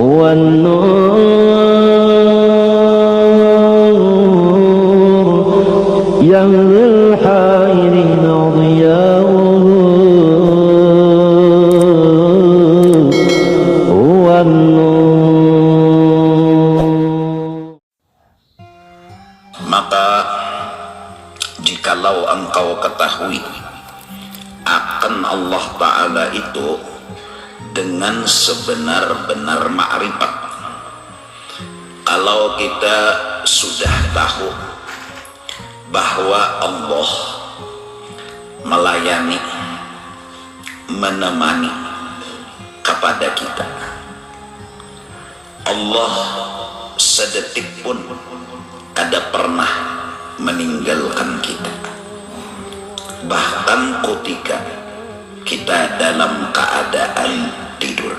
والنور يهدي الحائرين ضياؤه هو النور. Maka jikalau engkau ketahui akan Allah Ta'ala itu dengan sebenar-benar ma'rifat, kalau kita sudah tahu bahwa Allah melayani, menemani kepada kita, Allah sedetik pun kada pernah meninggalkan kita, bahkan ketika kita dalam keadaan tidur,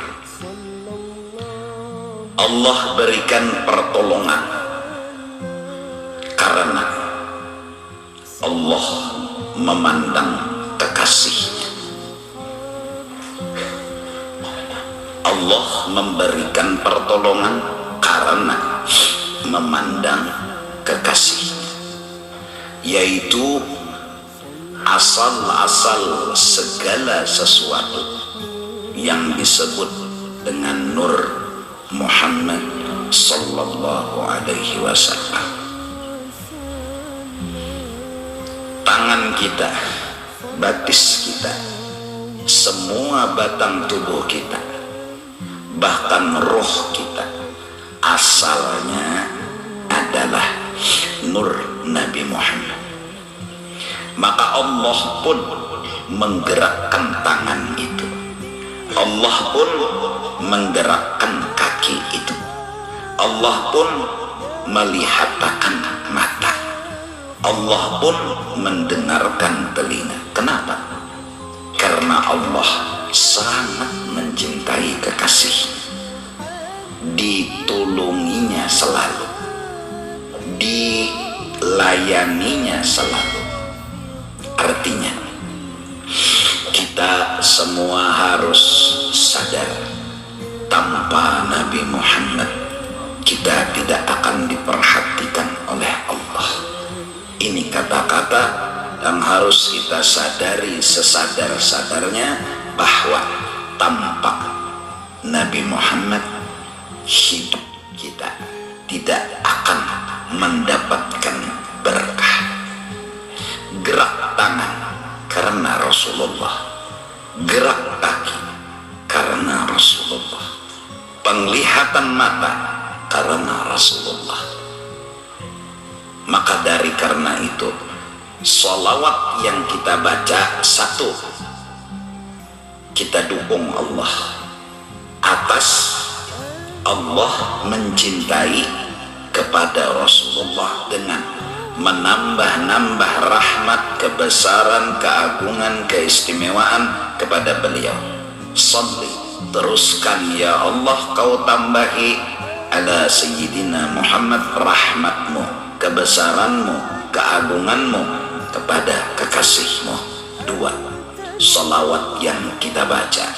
Allah berikan pertolongan karena Allah memandang kekasihnya. Allah memberikan pertolongan karena memandang kekasihnya, yaitu asal-asal segala sesuatu yang disebut dengan Nur Muhammad sallallahu alaihi wasallam. Tangan kita, batis kita, semua batang tubuh kita, bahkan roh kita, asalnya adalah Nur Nabi Muhammad. Maka Allah pun menggerakkan tangan itu, Allah pun menggerakkan kaki itu, Allah pun melihatkan mata, Allah pun mendengarkan telinga. Kenapa? Karena Allah sangat mencintai kekasihnya, ditulunginya selalu, dilayaninya selalu. Artinya kita semua harus sadar, tanpa Nabi Muhammad kita tidak akan diperhatikan oleh Allah. Ini kata-kata yang harus kita sadari sesadar-sadarnya, bahwa tanpa Nabi Muhammad hidup kita tidak akan mendapatkan berkah. Gerak tangan karena Rasulullah, gerak kaki karena Rasulullah, penglihatan mata karena Rasulullah. Maka dari karena itu, sholawat yang kita baca, satu, kita dukung Allah atas Allah mencintai kepada Rasulullah dengan menambah-nambah rahmat, kebesaran, keagungan, keistimewaan kepada beliau. Salli, teruskan ya Allah, kau tambahi ala Sayyidina Muhammad rahmatmu, kebesaranmu, keagunganmu kepada kekasihmu. Dua, salawat yang kita baca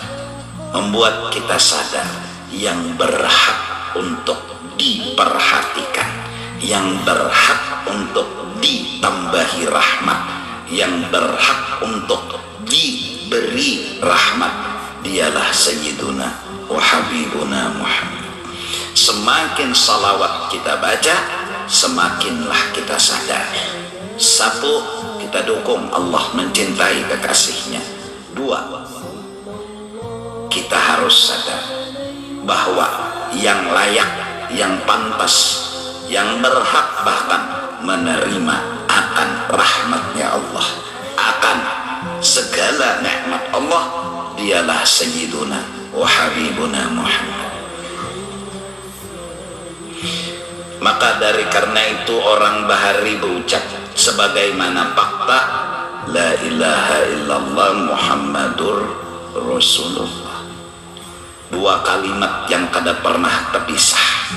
membuat kita sadar yang berhak untuk diperhatikan, yang berhak untuk ditambahi rahmat, yang berhak untuk diberi rahmat, dialah Sayyiduna wa Habibuna Muhammad. Semakin salawat kita baca, semakinlah kita sadar. Satu, kita dukung Allah mencintai kekasihnya. Dua, kita harus sadar bahwa yang layak, yang pantas, yang berhak bahkan menerima akan rahmatnya Allah, akan segala nikmat Allah, dialah Sayyiduna wa Habibuna Muhammad. Maka dari karena itu orang Bahari berucap sebagaimana fakta, la ilaha illallah Muhammadur Rasulullah. Dua kalimat yang kada pernah terpisah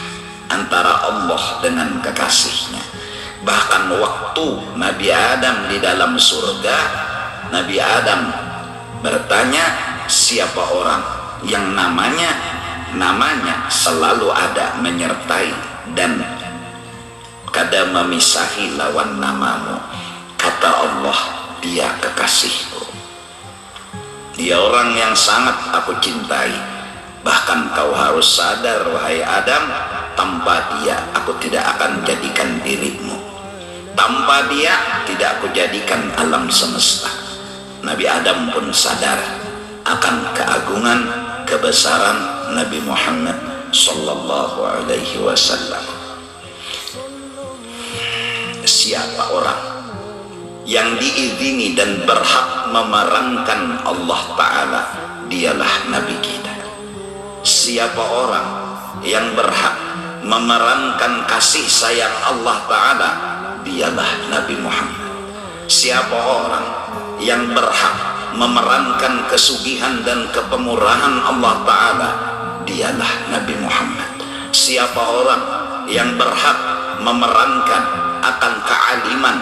antara Allah dengan kekasihnya. Bahkan waktu Nabi Adam di dalam surga, Nabi Adam bertanya, siapa orang yang namanya namanya selalu ada menyertai dan kada memisahi lawan namamu. Kata Allah, dia kekasihku, dia orang yang sangat aku cintai. Bahkan kau harus sadar wahai Adam, tanpa dia aku tidak akan jadikan dirimu, tanpa dia tidak aku jadikan alam semesta. Nabi Adam pun sadar akan keagungan, kebesaran Nabi Muhammad sallallahu alaihi wasallam. Siapa orang yang diizini dan berhak memerankan Allah Ta'ala, dialah Nabi kita. Siapa orang yang berhak memerankan kasih sayang Allah Ta'ala, dialah Nabi Muhammad. Siapa orang yang berhak memerankan kesugihan dan kepemurahan Allah Ta'ala, dialah Nabi Muhammad. Siapa orang yang berhak memerankan akan kealiman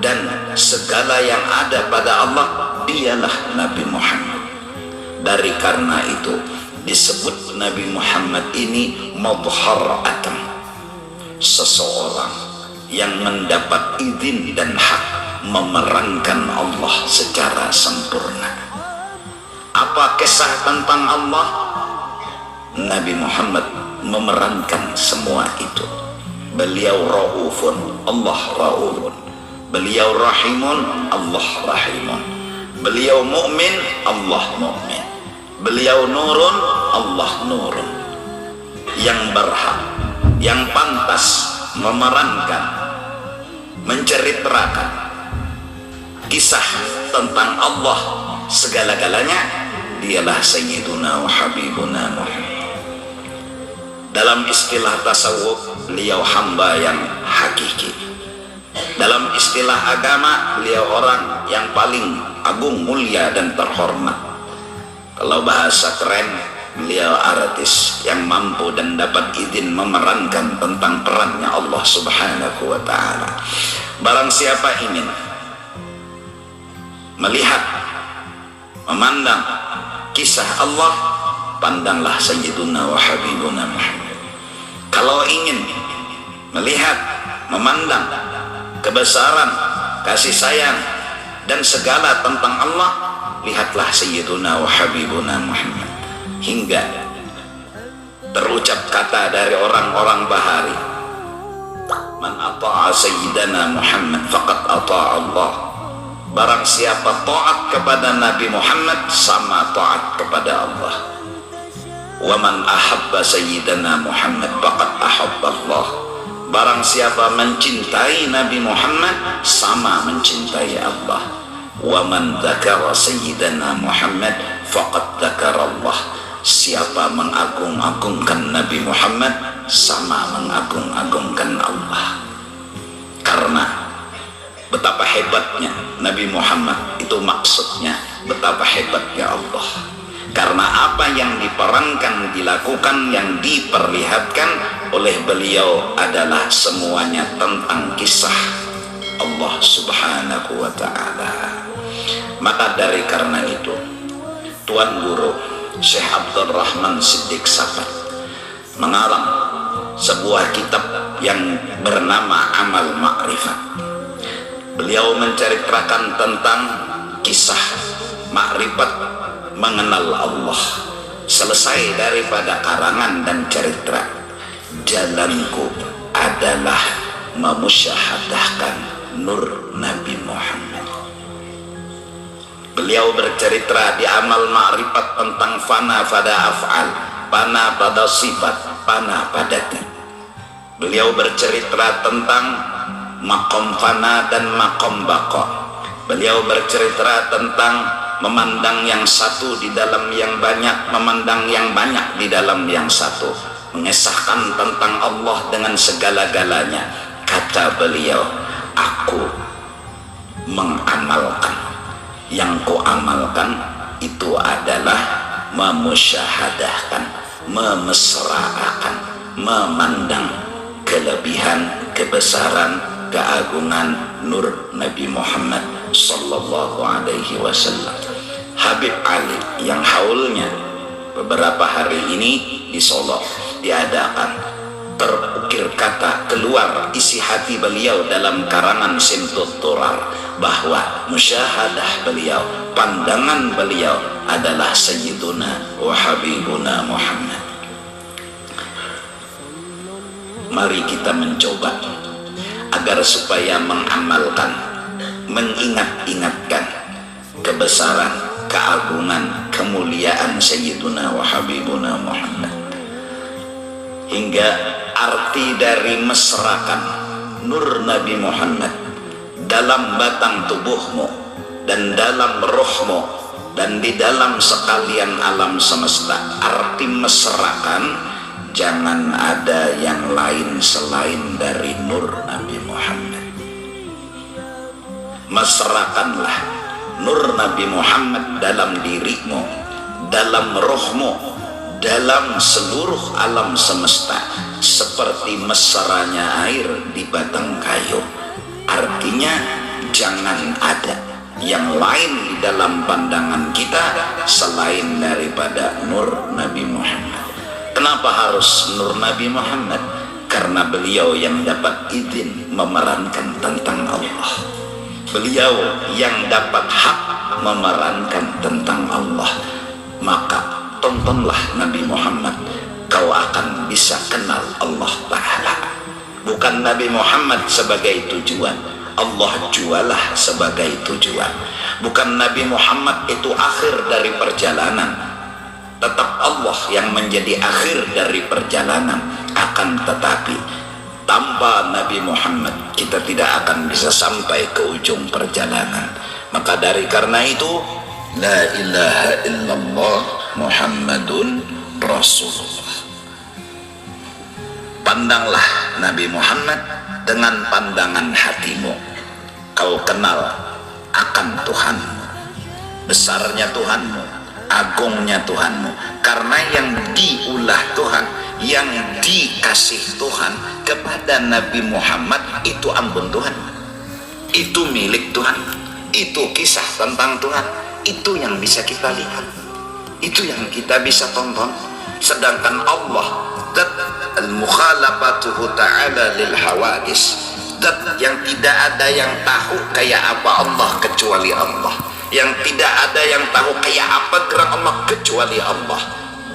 dan segala yang ada pada Allah, dialah Nabi Muhammad. Dari karena itu disebut Nabi Muhammad ini mudhar atam, seseorang yang mendapat izin dan hak memerankan Allah secara sempurna. Apa kisah tentang Allah? Nabi Muhammad memerankan semua itu. Beliau raufun, Allah raufun. Beliau rahimun, Allah rahimun. Beliau mu'min, Allah mu'min. Beliau nurun, Allah nurun. Yang berhak, yang pantas memerankan, menceritakan kisah tentang Allah segala-galanya, dialah Sayyiduna wa Habibuna Muhammad. Dalam istilah tasawuf, beliau hamba yang hakiki. Dalam istilah agama, beliau orang yang paling agung, mulia dan terhormat. Kalau bahasa keren, beliau artis yang mampu dan dapat izin memerankan tentang perannya Allah Subhanahu wa Ta'ala. Barang siapa ingin melihat, memandang kisah Allah, pandanglah Sayyiduna wa Habibuna Muhammad. Kalau ingin melihat, memandang kebesaran, kasih sayang dan segala tentang Allah, lihatlah Sayyiduna wa Habibuna Muhammad. Hingga terucap kata dari orang-orang bahari, man ata'a Sayyidana Muhammad faqad ata'a Allah. Barang siapa taat kepada Nabi Muhammad, sama taat kepada Allah. Wa man ahabba Sayyidana Muhammad faqad ahabba Allah. Barang siapa mencintai Nabi Muhammad, sama mencintai Allah. Wa man dzakara Sayyidana Muhammad faqad dzakara Allah. Siapa mengagung-agungkan Nabi Muhammad, sama mengagung-agungkan Allah. Karena betapa hebatnya Nabi Muhammad, itu maksudnya betapa hebatnya Allah. Karena apa yang diperankan, dilakukan, yang diperlihatkan oleh beliau adalah semuanya tentang kisah Allah Subhanahu wa Ta'ala. Maka dari karena itu, Tuan Guru Syekh Abdul Rahman Siddiq Sapat mengarang sebuah kitab yang bernama Amal Ma'rifat. Beliau menceritakan tentang kisah makrifat mengenal Allah. Selesai daripada karangan dan cerita, jalanku adalah memusyahadahkan nur Nabi Muhammad. Beliau bercerita di Amal Ma'rifat tentang fana pada af'al, fana pada sifat, fana pada zat. Beliau bercerita tentang makom fana dan makom baqa. Beliau bercerita tentang memandang yang satu di dalam yang banyak, memandang yang banyak di dalam yang satu, mengesahkan tentang Allah dengan segala-galanya. Kata beliau, aku mengamalkan, yang ku amalkan itu adalah memusyahadahkan, memesraakan, memandang kelebihan, kebesaran, keagungan nur Nabi Muhammad sallallahu alaihi wasallam. Habib Ali yang haulnya beberapa hari ini di Solo diadakan, terukir kata keluar isi hati beliau dalam karangan Simtut Turar bahwa musyahadah beliau, pandangan beliau adalah Sayyiduna wa Habibuna Muhammad. Mari kita mencoba agar supaya mengamalkan, mengingat-ingatkan kebesaran, keagungan, kemuliaan Sayyiduna wa Habibuna Muhammad, hingga arti dari mesrakan nur Nabi Muhammad dalam batang tubuhmu dan dalam rohmu dan di dalam sekalian alam semesta. Arti mesrakan, jangan ada yang lain selain dari nur Nabi Muhammad. Mesrakanlah nur Nabi Muhammad dalam dirimu, dalam rohmu, dalam seluruh alam semesta, seperti mesranya air di batang kayu. Artinya jangan ada yang lain di dalam pandangan kita selain daripada nur Nabi Muhammad. Kenapa harus nur Nabi Muhammad? Karena beliau yang dapat izin memerankan tentang Allah, beliau yang dapat hak memerankan tentang Allah. Maka tontonlah Nabi Muhammad, kau akan bisa kenal Allah Ta'ala. Bukan Nabi Muhammad sebagai tujuan, Allah jualah sebagai tujuan. Bukan Nabi Muhammad itu akhir dari perjalanan, tetap Allah yang menjadi akhir dari perjalanan. Akan tetapi tanpa Nabi Muhammad kita tidak akan bisa sampai ke ujung perjalanan. Maka dari karena itu, la ilaha illallah Muhammadun Rasulullah. Pandanglah Nabi Muhammad dengan pandangan hatimu. Kau kenal akan Tuhanmu, besarnya Tuhanmu, agungnya Tuhanmu. Karena yang diulah Tuhan, yang dikasih Tuhan kepada Nabi Muhammad itu ampun Tuhan, itu milik Tuhan, itu kisah tentang Tuhan, itu yang bisa kita lihat, itu yang kita bisa tonton. Sedangkan Allah, dat al-mukhalafatuhu ta'ala lil hawadis, dat yang tidak ada yang tahu kayak apa Allah kecuali Allah, yang tidak ada yang tahu kayak apa gerak Allah kecuali Allah.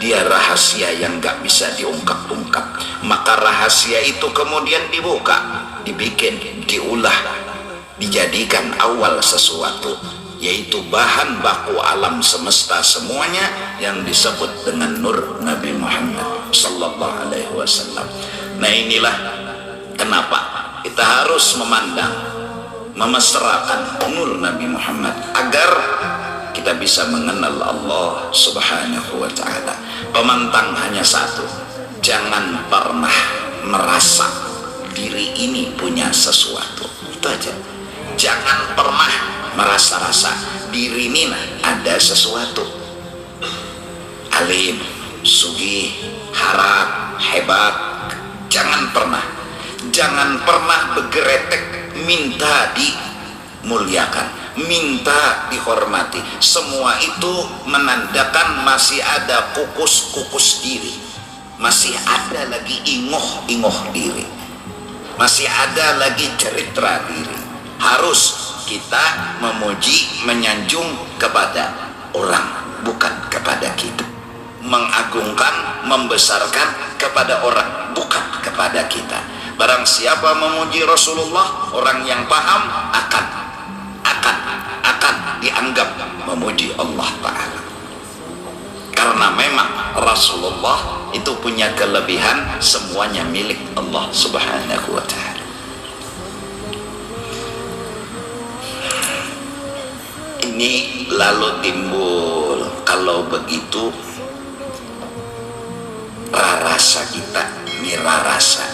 Dia rahasia yang gak bisa diungkap-ungkap. Maka rahasia itu kemudian dibuka, dibikin, diulah, dijadikan awal sesuatu, yaitu bahan baku alam semesta semuanya yang disebut dengan nur Nabi Muhammad sallallahu alaihi wasallam. Nah, inilah kenapa kita harus memandang, memesrakan nur Nabi Muhammad agar kita bisa mengenal Allah Subhanahu wa ta'ala. Pemantang hanya satu, jangan pernah merasa diri ini punya sesuatu. Itu aja. Jangan pernah merasa-rasa diri ini ada sesuatu. Alim, sugih, harap, hebat. Jangan pernah. Jangan pernah bergeretek minta dimuliakan, minta dihormati. Semua itu menandakan masih ada kukus-kukus diri, masih ada lagi ingoh-ingoh diri, masih ada lagi cerita diri. Harus kita memuji, menyanjung kepada orang, bukan kepada kita. Mengagungkan, membesarkan kepada orang, bukan kepada kita. Barang siapa memuji Rasulullah, orang yang paham akan dianggap memuji Allah Ta'ala. Karena memang Rasulullah itu punya kelebihan, semuanya milik Allah Subhanahu wa Ta'ala. Ini lalu timbul, kalau begitu rasa kita, ini rasa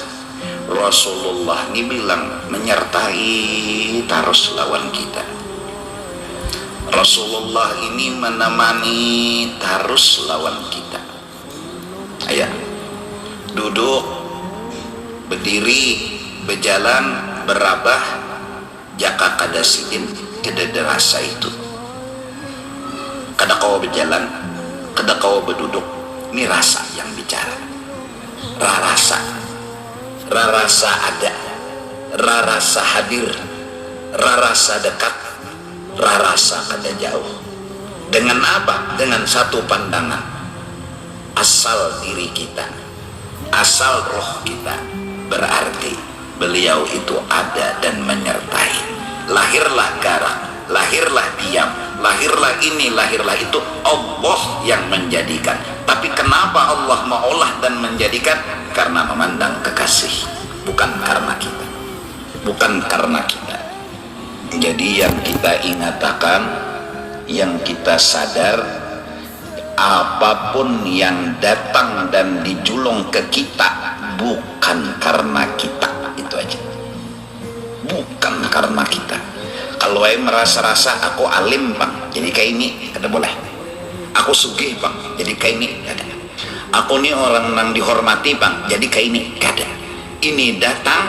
Rasulullah ini bilang menyertai terus lawan kita. Rasulullah ini menemani terus lawan kita. Ayo, duduk, berdiri, berjalan, berabah, jaka kada sidin, tidak ada rasa itu. Kada kau berjalan, kada kau berduduk, ini rasa yang bicara. Rarasa ada, rarasa hadir, rarasa dekat, rarasa kada jauh. Dengan apa? Dengan satu pandangan, asal diri kita, asal roh kita, berarti beliau itu ada dan menyertai. Lahirlah garang, lahirlah diam, lahirlah ini, lahirlah itu, Allah yang menjadikan. Tapi kenapa Allah mengolah dan menjadikan? Karena memandang kekasih, bukan karena kita, bukan karena kita. Jadi yang kita ingatakan, yang kita sadar, apapun yang datang dan dijulung ke kita bukan karena kita, itu aja, bukan karena kita. Kalau saya merasa-rasa aku alim bang, jadi kayak ini, kada boleh. Aku sugih bang, jadi kayak ini, kada. Aku nih orang yang dihormati bang, jadi kayak ini, kada. Ini datang,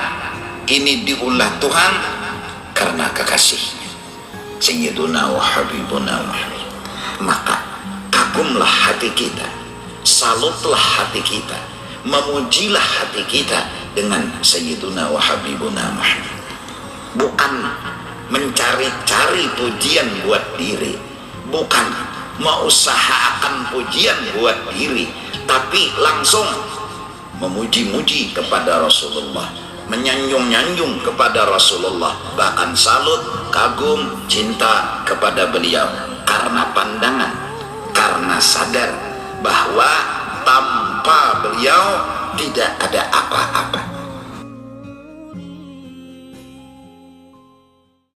ini diulah Tuhan karena kekasihnya, Sayyiduna wa Habibuna Muhammad. Maka kagumlah hati kita, salutlah hati kita, memujilah hati kita dengan Sayyiduna wa Habibuna Muhammad. Bukan mencari-cari pujian buat diri, bukan mengusahakan pujian buat diri, tapi langsung memuji-muji kepada Rasulullah, menyanjung-nyanjung kepada Rasulullah, bahkan salut, kagum, cinta kepada beliau karena pandangan, karena sadar bahwa tanpa beliau tidak ada apa-apa.